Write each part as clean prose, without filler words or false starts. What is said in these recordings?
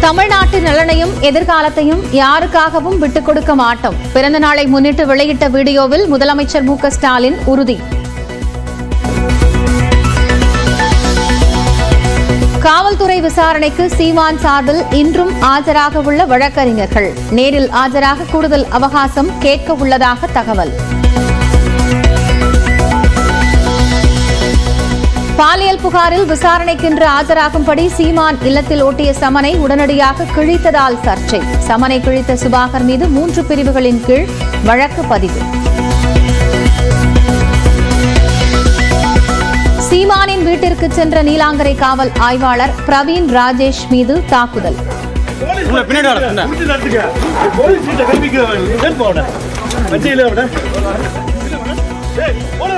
தமிழ்நாட்டு நலனையும் எதிர்காலத்தையும் யாருக்காகவும் விட்டுக் கொடுக்க மாட்டோம். பிறந்த நாளை முன்னிட்டு வெளியிட்ட வீடியோவில் முதலமைச்சர் மு க ஸ்டாலின் உறுதி. காவல்துறை விசாரணைக்கு சீமான் சார்பில் இன்றும் ஆஜராக உள்ள வழக்கறிஞர்கள் நேரில் ஆஜராக கூடுதல் அவகாசம் கேட்க உள்ளதாக தகவல். பாலியல் புகாரில் விசாரணைக்கென்று ஆஜராகும்படி சீமான் இல்லத்தில் ஒட்டிய சமனை உடனடியாக கிழித்ததால் சர்ச்சை. சமனை கிழித்த சுபாகர் மீது 3 பிரிவுகளின் கீழ் வழக்கு பதிவு. சீமானின் வீட்டிற்கு சென்ற நீலாங்கரை காவல் ஆய்வாளர் பிரவீன் ராஜேஷ் மீது தாக்குதல்.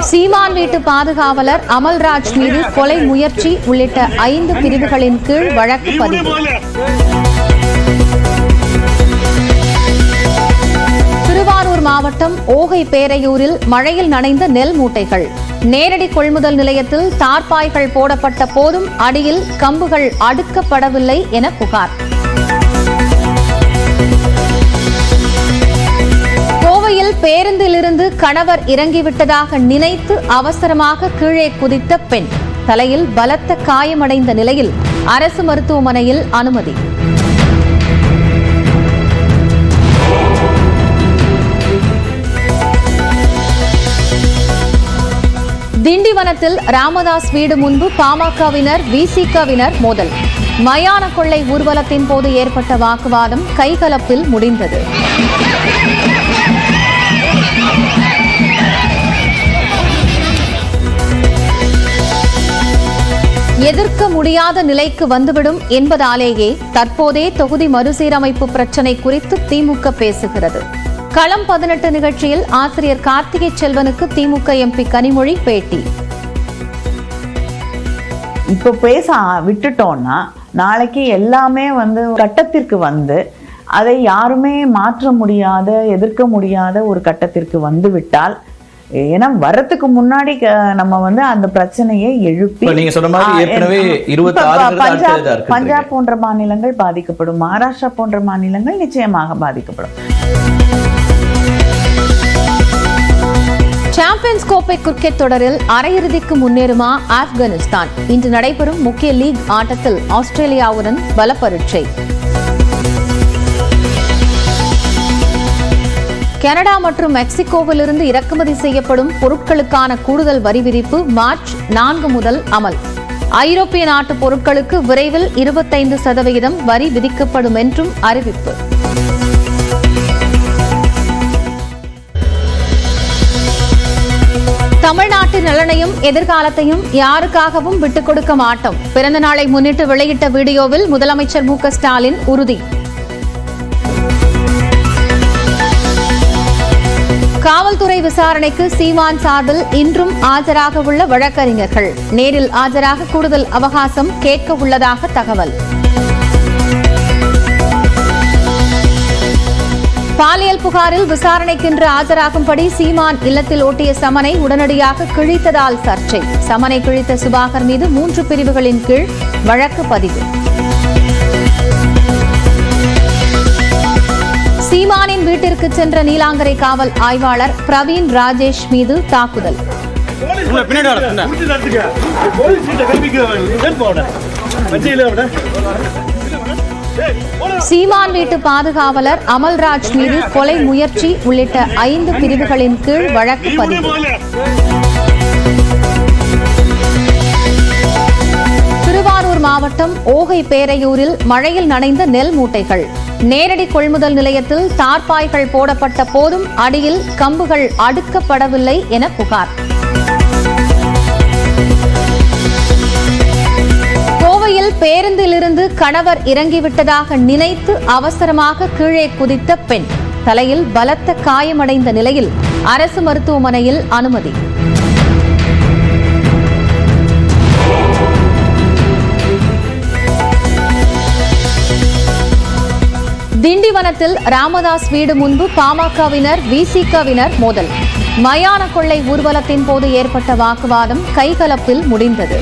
சீமான் வீட்டு பாதுகாவலர் அமல்ராஜ் மீது கொலை முயற்சி உள்ளிட்ட 5 பிரிவுகளின் கீழ் வழக்கு பதிவு. திருவாரூர் மாவட்டம் ஓகை பேரையூரில் மழையில் நனைந்த நெல் மூட்டைகள். நேரடி கொள்முதல் நிலையத்தில் தார்பாய்கள் போடப்பட்ட போதும் அடியில் கம்புகள் அடுக்கப்படவில்லை என புகார். பேருந்திலிருந்து கணவர் இறங்கிவிட்டதாக நினைத்து அவசரமாக கீழே குதித்த பெண். தலையில் பலத்த காயமடைந்த நிலையில் அரசு மருத்துவமனையில் அனுமதி. திண்டிவனத்தில் ராமதாஸ் வீடு முன்பு பாமகவினர் விசிகவினர் மோதல். மயான கொள்ளை ஊர்வலத்தின் போது ஏற்பட்ட வாக்குவாதம் கைகலப்பில் முடிந்தது. எதிர்க்க முடியாத நிலைக்கு வந்துவிடும் என்பதாலேயே தற்போதே தொகுதி மறுசீரமைப்பு பிரச்சினை குறித்து திமுக பேசுகிறது. களம் 18 நிகழ்ச்சியில் ஆசிரியர் கார்த்திகை செல்வனுக்கு திமுக எம்பி கனிமொழி பேட்டி. இப்ப பேச விட்டுட்டோம்னா நாளைக்கு எல்லாமே கட்டத்திற்கு அதை யாருமே மாற்ற முடியாத, எதிர்க்க முடியாத ஒரு கட்டத்திற்கு விட்டால், ஏன்னா வரத்துக்கு முன்னாடி நம்ம அந்த பிரச்சனையை எழுப்பி நீங்க சொன்ன மாதிரி ஏற்கனவே 26 பஞ்சாப் போன்ற மாநிலங்கள் பாதிக்கப்படும், மகாராஷ்டிரா போன்ற மாநிலங்கள் நிச்சயமாக பாதிக்கப்படும். சாம்பியன்ஸ் கோப்பை கிரிக்கெட் தொடரில் அரையிறுதிக்கு முன்னேறுமா ஆப்கானிஸ்தான்? இன்று நடைபெறும் முக்கிய லீக் ஆட்டத்தில் ஆஸ்திரேலியாவுடன் பல பரீட்சை. கனடா மற்றும் மெக்சிகோவிலிருந்து இறக்குமதி செய்யப்படும் பொருட்களுக்கான கூடுதல் வரி விதிப்பு மார்ச் 4 முதல் அமல். ஐரோப்பிய நாட்டு பொருட்களுக்கு விரைவில் 25% வரி விதிக்கப்படும் என்றும் அறிவிப்பு. தமிழ்நாட்டு நலனையும் எதிர்காலத்தையும் யாருக்காகவும் விட்டுக் கொடுக்க மாட்டோம். பிறந்த நாளை முன்னிட்டு வெளியிட்ட வீடியோவில் முதலமைச்சர் மு க ஸ்டாலின் உறுதி. காவல்துறை விசாரணைக்கு சீமான் சார்பில் இன்றும் ஆஜராக உள்ள வழக்கறிஞர்கள் நேரில் ஆஜராக கூடுதல் அவகாசம் கேட்க உள்ளதாக தகவல். பாலியல் புகாரில் விசாரணைக்கென்று ஆஜராகும்படி சீமான் இல்லத்தில் ஒட்டிய சமனை உடனடியாக கிழித்ததால் சர்ச்சை. சமனை கிழித்த சுபாகர் மீது 3 பிரிவுகளின் கீழ் வழக்கு பதிவு. சீமானின் வீட்டிற்கு சென்ற நீலாங்கரை காவல் ஆய்வாளர் பிரவீன் ராஜேஷ் மீது தாக்குதல். சீமான் வீட்டு பாதுகாவலர் அமல்ராஜ் மீது கொலை முயற்சி உள்ளிட்ட 5 பிரிவுகளின் கீழ் வழக்கு பதிவு. திருவாரூர் மாவட்டம் ஓகை பேரையூரில் மழையில் நனைந்த நெல் மூட்டைகள். நேரடி கொள்முதல் நிலையத்தில் தார்பாய்கள் போடப்பட்ட போதும் அடியில் கம்புகள் அடுக்கப்படவில்லை என புகார். கோவையில் பேருந்திலிருந்து கணவர் இறங்கிவிட்டதாக நினைத்து அவசரமாக கீழே குதித்த பெண். தலையில் பலத்த காயமடைந்த நிலையில் அரசு மருத்துவமனையில் அனுமதி. திண்டிவனத்தில் ராமதாஸ் வீடு முன்பு பாமகவினர் விசிகவினர் மோதல். மயான கொள்ளை ஊர்வலத்தின் போது ஏற்பட்ட வாக்குவாதம் கைகலப்பில் முடிந்தது.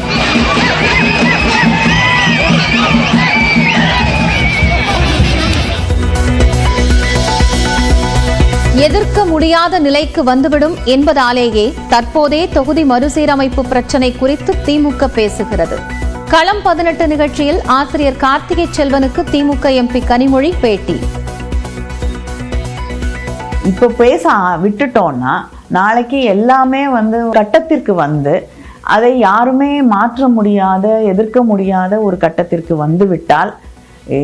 எதிர்க்க முடியாத நிலைக்கு வந்துவிடும் என்பதாலேயே தற்போதே தொகுதி மறுசீரமைப்பு பிரச்சினை குறித்து திமுக பேசுகிறது. களம் 18 நிகழ்ச்சியில் ஆசிரியர் கார்த்திகை செல்வனுக்கு திமுக எம்பி கனிமொழி பேட்டி. இப்போ பேச விட்டுட்டோம்னா நாளைக்கு எல்லாமே கட்டத்திற்கு அதை யாருமே மாற்ற முடியாத, எதிர்க்க முடியாத ஒரு கட்டத்திற்கு விட்டால்,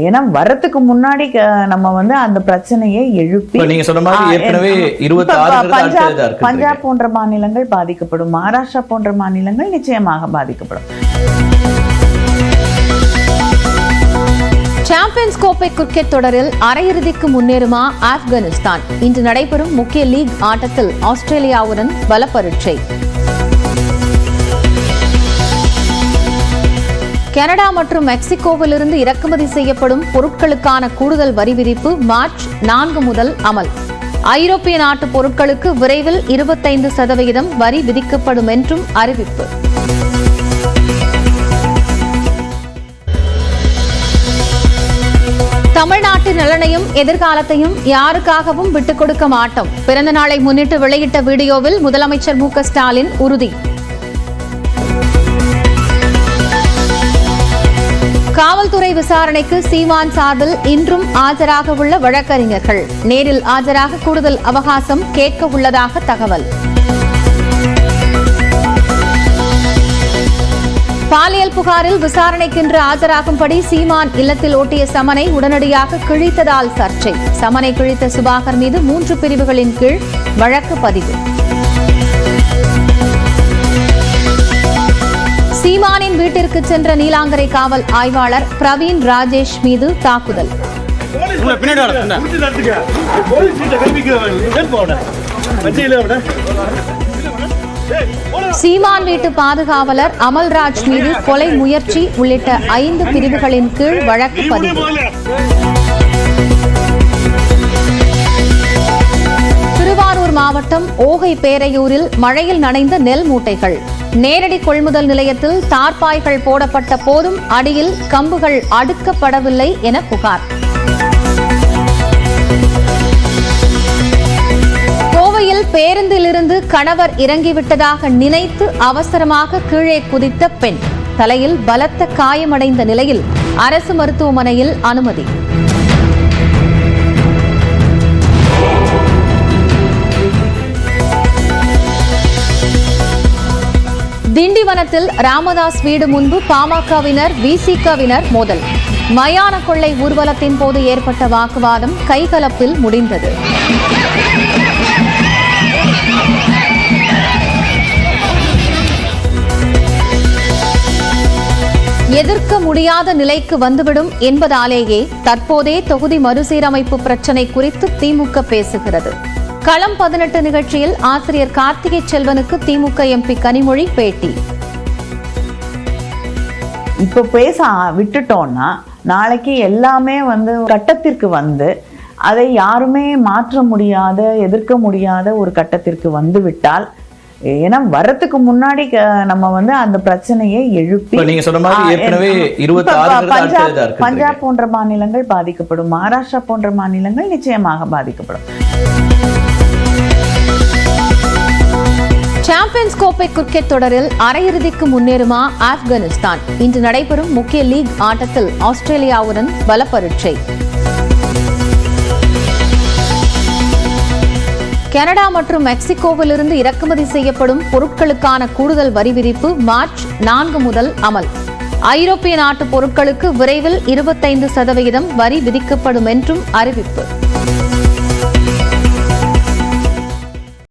ஏன்னா வரத்துக்கு முன்னாடி நம்ம அந்த பிரச்சனையை எழுப்பி நீங்க சொன்ன மாதிரி ஏற்கனவே 26 பஞ்சாப் போன்ற மாநிலங்கள் பாதிக்கப்படும், மகாராஷ்டிரா போன்ற மாநிலங்கள் நிச்சயமாக பாதிக்கப்படும். சாம்பியன்ஸ் கோப்பை கிரிக்கெட் தொடரில் அரையிறுதிக்கு முன்னேறுமா ஆப்கானிஸ்தான்? இன்று நடைபெறும் முக்கிய லீக் ஆட்டத்தில் ஆஸ்திரேலியாவுடன் பலப்பரீட்சை. கனடா மற்றும் மெக்சிகோவிலிருந்து இறக்குமதி செய்யப்படும் பொருட்களுக்கான கூடுதல் வரி விதிப்பு மார்ச் 4 முதல் அமல். ஐரோப்பிய நாட்டு பொருட்களுக்கு விரைவில் 25% வரி விதிக்கப்படும் என்றும் அறிவிப்பு. தமிழ்நாட்டின் நலனையும் எதிர்காலத்தையும் யாருக்காகவும் விட்டுக் கொடுக்க மாட்டோம். பிறந்த நாளை முன்னிட்டு வெளியிட்ட வீடியோவில் முதலமைச்சர் மு.க. ஸ்டாலின் உறுதி. காவல்துறை விசாரணைக்கு சீமான் சார்பில் இன்றும் ஆஜராக உள்ள வழக்கறிஞர்கள் நேரில் ஆஜராக கூடுதல் அவகாசம் கேட்க உள்ளதாக தகவல். பாலியல் புகாரில் விசாரணைக்கென்று ஆஜராகும்படி சீமான் இல்லத்தில் ஓட்டிய சமனை உடனடியாக கிழித்ததால் சர்ச்சை. சமனை கிழித்த சுபாகர் மீது 3 பிரிவுகளின் கீழ் வழக்கு பதிவு. சீமானின் வீட்டிற்கு சென்ற நீலாங்கரை காவல் ஆய்வாளர் பிரவீன் ராஜேஷ் மீது தாக்குதல். சீமான் வீட்டு பாதுகாவலர் அமல்ராஜ் மீது கொலை முயற்சி உள்ளிட்ட 5 பிரிவுகளின் கீழ் வழக்கு பதிவு. திருவாரூர் மாவட்டம் ஓகை பேரையூரில் மழையில் நனைந்த நெல் மூட்டைகள். நேரடி கொள்முதல் நிலையத்தில் தார்பாய்கள் போடப்பட்ட போதும் அடியில் கம்புகள் அடுக்கப்படவில்லை என புகார். கோவையில் பேருந்திலிருந்து கணவர் இறங்கிவிட்டதாக நினைத்து அவசரமாக கீழே குதித்த பெண். தலையில் பலத்த காயமடைந்த நிலையில் அரசு மருத்துவமனையில் அனுமதி. திண்டிவனத்தில் ராமதாஸ் வீடு முன்பு பாமகவினர் விசிகவினர் மோதல். மயான கொள்ளை ஊர்வலத்தின் போது ஏற்பட்ட வாக்குவாதம் கைகலப்பில் முடிந்தது. எதிர்க்க முடியாத நிலைக்கு வந்துவிடும் என்பதாலேயே தற்போதே தொகுதி மறுசீரமைப்பு பிரச்சினை குறித்து திமுக பேசுகிறது. களம் 18 நிகழ்ச்சியில் ஆசிரியர் கார்த்திகை செல்வனுக்கு திமுக எம்பி கனிமொழி பேட்டி. இப்போ பேச விட்டுட்டோம்னா நாளைக்கு எல்லாமே கட்டத்திற்கு அதை யாருமே மாற்ற முடியாத, எதிர்க்க முடியாத ஒரு கட்டத்திற்கு விட்டால், ஏன்னா வரத்துக்கு முன்னாடி நம்ம அந்த பிரச்சனையை எழுப்பி நீங்க சொன்ன மாதிரி ஏற்கனவே 26 பஞ்சாப் போன்ற மாநிலங்கள் பாதிக்கப்படும், மகாராஷ்டிரா போன்ற மாநிலங்கள் நிச்சயமாக பாதிக்கப்படும். சாம்பியன்ஸ் கோப்பை கிரிக்கெட் தொடரில் அரையிறுதிக்கு முன்னேறுமா ஆப்கானிஸ்தான்? இன்று நடைபெறும் முக்கிய லீக் ஆட்டத்தில் ஆஸ்திரேலியாவுடன் பலப்பரீட்சை. கனடா மற்றும் மெக்சிகோவிலிருந்து இறக்குமதி செய்யப்படும் பொருட்களுக்கான கூடுதல் வரி விதிப்பு மார்ச் 4 முதல் அமல். ஐரோப்பிய நாட்டு பொருட்களுக்கு விரைவில் 25% வரி விதிக்கப்படும் என்றும் அறிவிப்பு.